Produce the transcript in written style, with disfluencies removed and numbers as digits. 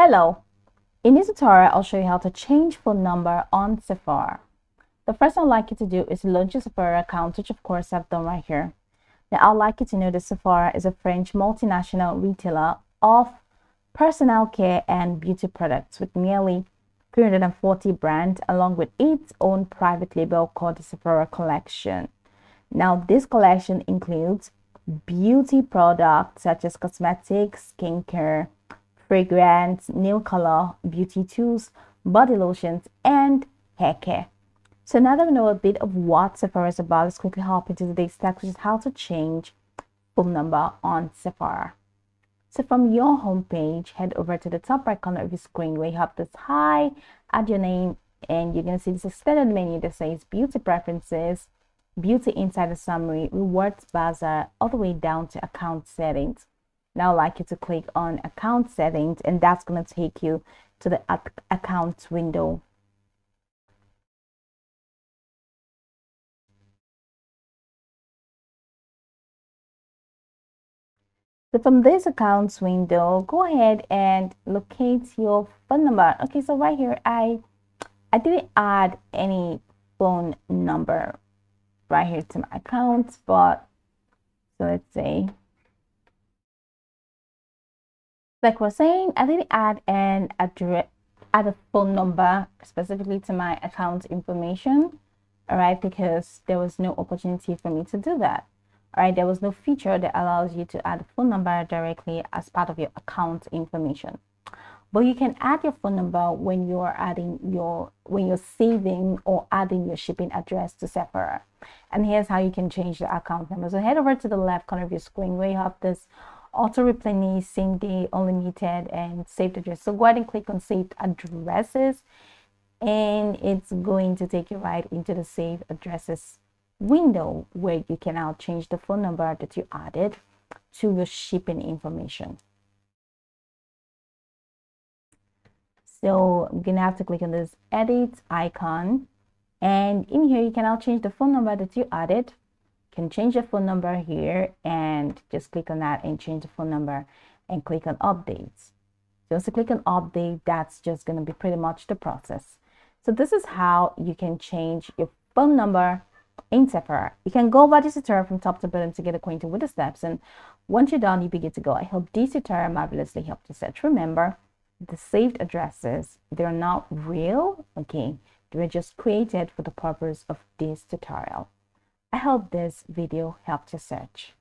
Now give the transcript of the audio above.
Hello, in this tutorial I'll show you how to change phone number on Sephora. The first thing I'd like you to do is launch your Sephora account, which of course I've done right here. Now I'd like you to know that Sephora is a French multinational retailer of personal care and beauty products with nearly 340 brands along with its own private label called the Sephora collection. Now this collection includes beauty products such as cosmetics, skincare, fragrance, nail color, beauty tools, body lotions, and hair care. So now that we know a bit of what Sephora is about, let's quickly hop into today's text, which is how to change phone number on Sephora. So from your homepage, head over to the top right corner of your screen where you have this hi, add your name, and you're going to see this extended menu that says beauty preferences, beauty insider summary, rewards bazaar, all the way down to account settings. Now I'd like you to click on account settings, and that's going to take you to the accounts window. So from this accounts window, go ahead and locate your phone number. Okay, so right here, I didn't add any phone number right here to my account, but so let's say, like we're saying, I didn't add an address, add a phone number specifically to my account information, all right, because there was no opportunity for me to do that. All right, there was no feature that allows you to add a phone number directly as part of your account information. But you can add your phone number when you're saving or adding your shipping address to Sephora. And here's how you can change the account number. So head over to the left corner of your screen where you have this auto replenish, same day, unlimited, and saved address. So go ahead and click on saved addresses, and it's going to take you right into the saved addresses window where you can now change the phone number that you added to your shipping information. So I'm gonna have to click on this edit icon, and in here you can now change the phone number that you added. You can change the phone number here and just click on that and change the phone number and click on updates. Just to click on update, that's just going to be pretty much the process. So this is how you can change your phone number in Sephora. You can go over this tutorial from top to bottom to get acquainted with the steps, and once you're done, you'll be good to go. I hope this tutorial marvelously helped you set. Remember, the saved addresses, they're not real, okay? They were just created for the purpose of this tutorial. I hope this video helped you search.